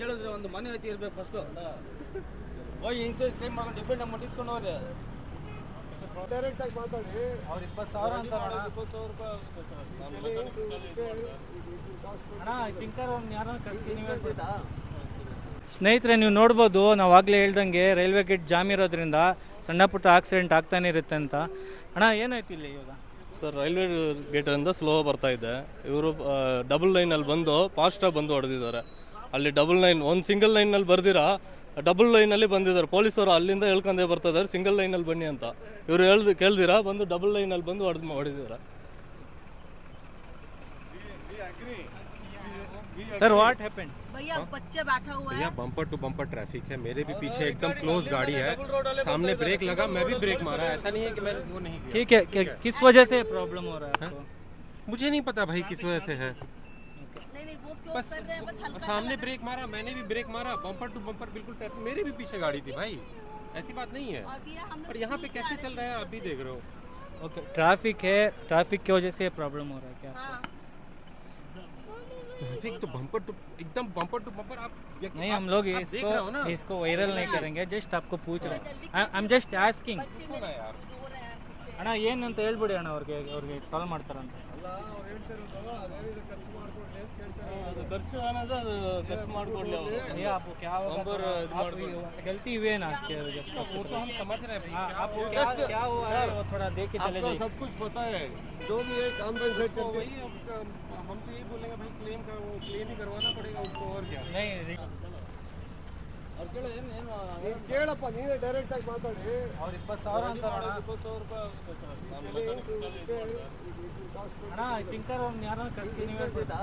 ಕೇಳಿದ್ರೆ ಒಂದು ಮನೆ ಐತಿ ಇರ್ಬೇಕು ಫಸ್ಟು. ಹೋಗಿ ಇನ್ಸೂರೆನ್ಸ್ ಕ್ಲೈಮ್ ಮಾಡ್ಕೊಂಡು ಡಿಪೆಂಡ್ ಅಮೌಂಟ್ ಇಸ್ಕೊಂಡು ಹೋಗ್ರಿ. ಡೈರೆಕ್ಟ್ ಆಗಿ ಮಾತಾಡಿ. ಅವ್ರು 20,000 ಅಂತ ಅಣ್ಣ. 20,000 ಅಣ್ಣ ಟಿಂಕರ್ ಅವ್ನು ಯಾರನ್ನ ಕಳಿಸಿ ನೀವು ಹೇಳ್ಬಿಡ್ತಾ. ಸ್ನೇಹಿತರೆ, ನೀವು ನೋಡ್ಬೋದು, ನಾವು ಆಗಲೇ ಹೇಳ್ದಂಗೆ ರೈಲ್ವೆ ಗೇಟ್ ಜಾಮ್ ಇರೋದ್ರಿಂದ ಸಣ್ಣ ಪುಟ್ಟ ಆಕ್ಸಿಡೆಂಟ್ ಆಗ್ತಾನೆ ಇರುತ್ತೆ ಅಂತ. ಅಣ್ಣ ಏನಾಯ್ತು ಇಲ್ಲಿ ಇವಾಗ? ಸರ್, ರೈಲ್ವೆ ಗೇಟಿಂದ ಸ್ಲೋ ಬರ್ತಾ ಇದೆ. ಇವರು ಡಬಲ್ ಲೈನಲ್ಲಿ ಬಂದು ಫಾಸ್ಟಾಗಿ ಬಂದು ಹೊಡೆದಿದ್ದಾರೆ. ಅಲ್ಲಿ ಡಬಲ್ ಲೈನ್, ಒಂದು ಸಿಂಗಲ್ ಲೈನಲ್ಲಿ ಬರ್ದಿರಾ ಡಬಲ್ ಲೈನಲ್ಲಿ ಬಂದಿದ್ದಾರೆ. ಪೊಲೀಸರು ಅಲ್ಲಿಂದ ಹೇಳ್ಕೊಂಡೇ ಬರ್ತಾ ಇದ್ದಾರೆ ಸಿಂಗಲ್ ಲೈನಲ್ಲಿ ಬನ್ನಿ ಅಂತ. ಇವರು ಕೇಳ್ದಿರಾ ಬಂದು ಡಬಲ್ ಲೈನಲ್ಲಿ ಬಂದು ಹೊಡೆದಿದ್ದಾರೆ. Sir what happened? भैया बच्चे बैठा हुआ है। भैया बम्पर टू बम्पर ट्रैफिक है, मेरे भी पीछे एकदम क्लोज गाड़ी है, सामने ब्रेक लगा, मैं भी ब्रेक मारा, ऐसा नहीं है कि मैं वो नहीं किया। ठीक है, किस वजह से प्रॉब्लम हो रहा है आपको? मुझे नहीं पता भाई किस वजह से है। नहीं वो क्यों बस कर रहे हैं, बस हल्का सामने ब्रेक मारा, मैंने भी ब्रेक मारा, बम्पर टू बम्पर बिल्कुल ट्रैफिक, मेरे भी पीछे गाड़ी थी भाई, ऐसी बात नहीं है। और यहाँ पे कैसे चल रहा है आप भी देख रहे हो। ओके, ट्रैफिक है, ट्रैफिक की वजह से प्रॉब्लम हो रहा है क्या? ट्रैफिक तो बम्पर टू एकदम बम्पर टू बम्पर। आप नहीं, हम लोग इसको वायरल नहीं करेंगे, जस्ट आपको पूछ रहे हैं. I am just asking. ಅಣ್ಣ ಏನಂತ ಹೇಳ್ಬಿಡಿ ಅಣ್ಣ, ಅವ್ರಿಗೆ ಸಾಲ್ವ್ ಮಾಡ್ತಾರಂತ. ಖರ್ಚು ಅನ್ನೋದು ಅದು ಖರ್ಚು ಮಾಡಿಕೊಡ್ಲಿ ಅವರು. गलती हुई है ना आपके वजह से, वो तो हम समझ रहे हैं भाई। आपको क्या हुआ है वो थोड़ा देख के चले जाइए. सब कुछ पता है, जो भी है कॉम्पेंसेट तो वही हम तो ये बोलेंगे भाई क्लेम ही करवाना पड़ेगा उसको, और क्या। नहीं ಅವ್ರು ಕೇಳಪ್ಪ, ನೀವೇ ಡೈರೆಕ್ಟ್ ಆಗಿ ಮಾತಾಡಿ. ಅವ್ರು 20,000 ಅಂತ ಅಣ್ಣ. 20,000 ಅಣ್ಣ ಟಿಂಕರ್ ಅವ್ನು ಯಾರನ್ನ ಕಳಿಸಿ ನೀವು ಹೇಳ್ಬಿಡ್ತಾ.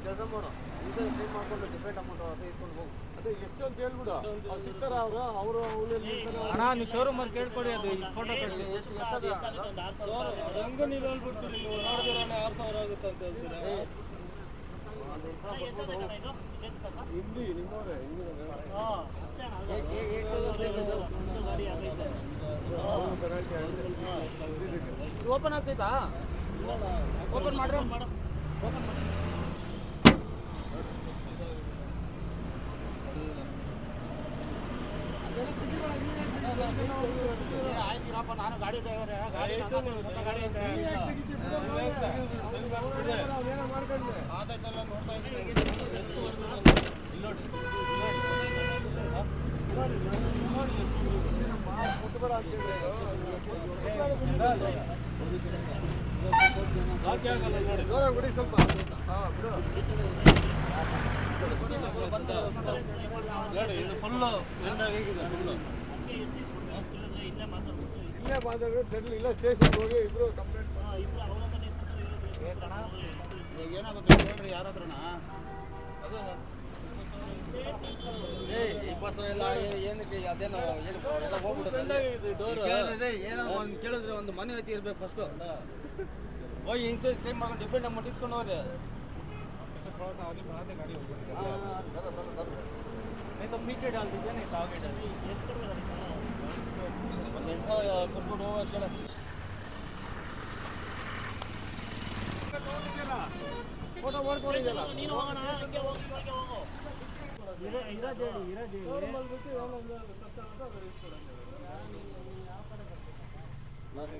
ಕೆಲಸ ಮಾಡು, ಇನ್ಸೂರೆನ್ಸ್ ಕ್ಲೈಮ್ ಮಾಡ್ಕೊಂಡು ಡಿಪೆಂಡ್ ಅಮೌಂಟ್ ಅದು ಇಸ್ಕೊಂಡು ಹೋಗು. ಅದೇ ಎಷ್ಟು ಅಂತ ಹೇಳ್ಬಿಡು, ಅವ್ರು ಸಿಗ್ತಾರ ಅವರು ಅಣ್ಣ. ನೀವು ಶೋರೂಮಲ್ಲಿ ಕೇಳ್ಕೊಡಿ, ಅದು ಫೋಟೋ ಕಳಿಸಿ. ಹೆಂಗೆ ನೀವು ಹೇಳ್ಬಿಡ್ತೀರಿ, ನೀವು ನೋಡಿದ್ರೆ 6,000 ಆಗುತ್ತೆ ಅಂತ ಹೇಳ್ತೀರಾ? ಇಲ್ಲಿ ನಿಮ್ಮವ್ರೆ ಓಪನ್ ಆಗ್ತೈತಾ? ಓಪನ್ ಮಾಡ್ರಿ. ಆಯ್ತಿರಪ್ಪ, ನಾನು ಗಾಡಿ ಡ್ರೈವರ್, ಗಾಡಿ ಮಾಡ್ಕೊಂಡೆ ಆದಾಯ್ತಲ್ಲ, ನೋಡ್ತಾ ಇದ್ದೀನಿ. ಬಿಡಿ ಸ್ವಲ್ಪ. ಇಲ್ಲೇ ಮಾತಾಡಿದ್ರೆ ಸರಿ, ಇಲ್ಲ ಸ್ಟೇಷನ್ಗೆ ಹೋಗಿ ಇಬ್ರು ಕಂಪ್ಲೇಂಟ್ ಏನಾಗುತ್ತೆ ನೋಡ್ರಿ ಯಾರಾದ್ರೂ. ಏನಕ್ಕೆ ಅದೇನೋ ಎಲ್ಲ ಹೋಗ್ಬಿಡುತ್ತೆ. ಏನಾದ್ರು ಒಂದು ಕೇಳಿದ್ರೆ ಒಂದು ಮನೆ ಐತಿ ಇರ್ಬೇಕು ಫಸ್ಟು. ಹೋಗಿ ಇನ್ಸೂರೆನ್ಸ್ ಕ್ಲೈಮ್ ಮಾಡ್ಕೊಂಡು ಡಿಪೆಂಡ್ ಅಮೌಂಟ್ ಇಸ್ಕೊಂಡು ಹೋಗ್ರಿ. नहीं तो पीछे डाल दीजिए, नहीं तो आगे डाल दीजिए. ಕೊಟ್ಬಿಟ್ಟು ಫೋಟೋ ಮಾಡ್ಕೊಂಡಿದ್ದಲ್ಲ ನೀನು. ಹೋಗೋಣ, ಹಂಗೆ ಹೋಗಿ ಹೋಗು.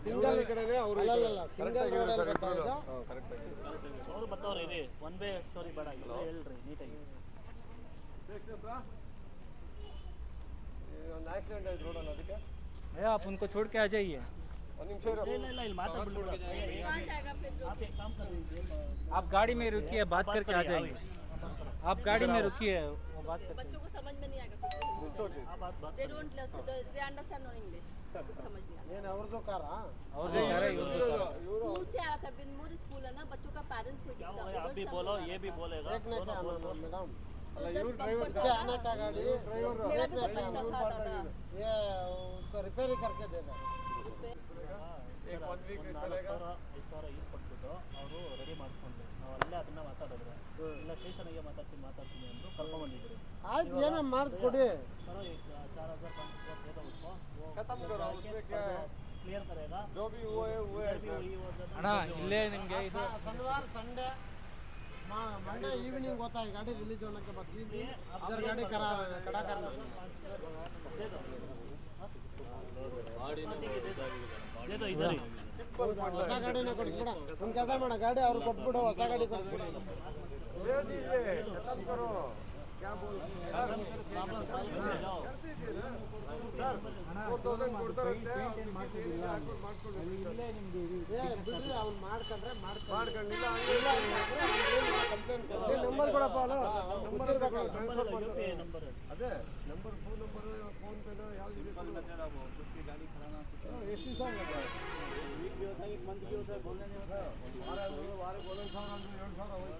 ಸಿಂಗಲ್ ಕಡೆನೇ ಅವರು ಸಿಂಗಲ್ ರೋಡ್ ಅಲ್ಲಿ ಬರ್ತಾ ಇದ್ದ. ಅವರು ಬರ್ತಾವ್ರೆ, ಇದೆ ಒನ್ ವೇ ಸ್ಟೋರಿ ಬೇಡ, ಹೇಳ್ರಿ ನೀಟಾಗಿ. ಒಂದು ಆಕ್ಸಿಡೆಂಟ್ ಆಯ್ತು ರೋಡಲ್ಲಿ, ಅದಕ್ಕೆ आप उनको छोड़ के आ जाइए. ಒಂದು ನಿಮಿಷ ಇಲ್ಲ ಇಲ್ಲಿ ಮಾತಾಡ್ಬಿಡ್ಬೇಡ. आप गाड़ी में रुकिए, बात करके आ जाएंगे. आप गाड़ी में रुकिए, वो बात करते. बच्चों को समझ में नहीं आएगा, they don't listen, they understand no English, समझ नहीं आता. ಏನು ಅವ್ರದ್ದು ಕಾರಾ? ಅವ್ರದ್ದು ಯಾರೇ स्कूल से आया था, बिनमोर स्कूल है ना, बच्चों का पेरेंट्स मीटिंग था. आप भी बोलो, ये भी बोलेगा. मैडम ड्राइवर आने का गाड़ी मेरा भी तो बच्चा था दादा. ये उसको रिपेयरिंग करके देगा. एक 1 वीक चलेगा. 5,000 ಈಸ್ ಕೊಟ್ಬಿಟ್ಟು ಅವರು ರೆಡಿ ಮಾಡಿಸ್ಕೊಂಡ್ರು. ನಾವು ಅಲ್ಲೇ ಅದನ್ನ ಮಾತಾಡಿದ್ರೆ ಇಲ್ಲ ಸ್ಟೇಷನ್ಗೆ ಮಾತಾಡ್ತೀನಿ ಅಂದರು, ಕರ್ಕೊಂಡ್ಬಂದಿದ್ರು. ಆಯ್ತು, ಏನೋ ಮಾಡಿಕೊಡಿ. सर 4,000 5,000 दे दो उसको, वो खत्म करो, उसमें क्या है, क्लियर करेगा. जो भी हुआ है वो है. ಅಣ್ಣ ಇಲ್ಲೇ ನಿಮಗೆ ಇದು शनिवार संडे मंडे इवनिंग होता है गाड़ी रिलीज होने के बाद इधर गाड़ी करा खड़ा करना दे दो इधर ही ಹೊಸ ಗಾಡಿನ ಕೊಡ್ಸ್ಬಿಡ ಒಂದು ಕೆಲಸ ಮಾಡ ಗಾಡಿ ಅವ್ರು ಕೊಟ್ಬಿಡು ಹೊಸ ಗಾಡಿ ಕೊಡ್ಸ್ಬಿಡು ಬಿಡ್ರಿ ಅವ್ನು ಮಾಡ್ಕೊಂಡ್ರೆ ಮಾಡ್ಕೊಂಡಿಲ್ಲ ಕಂಪ್ಲೇಂಟ್ ನಂಬರ್ ಕೊಡಪ್ಪ ನಂಬರ್ नंबर ಅದೇ ನಂಬರ್ ಫೋನ್ ಪೇನೋ ಯಾವ್ದು ಎಷ್ಟು ದಿವಸ ವಾರಕ್ಕೆ 1,000 2,000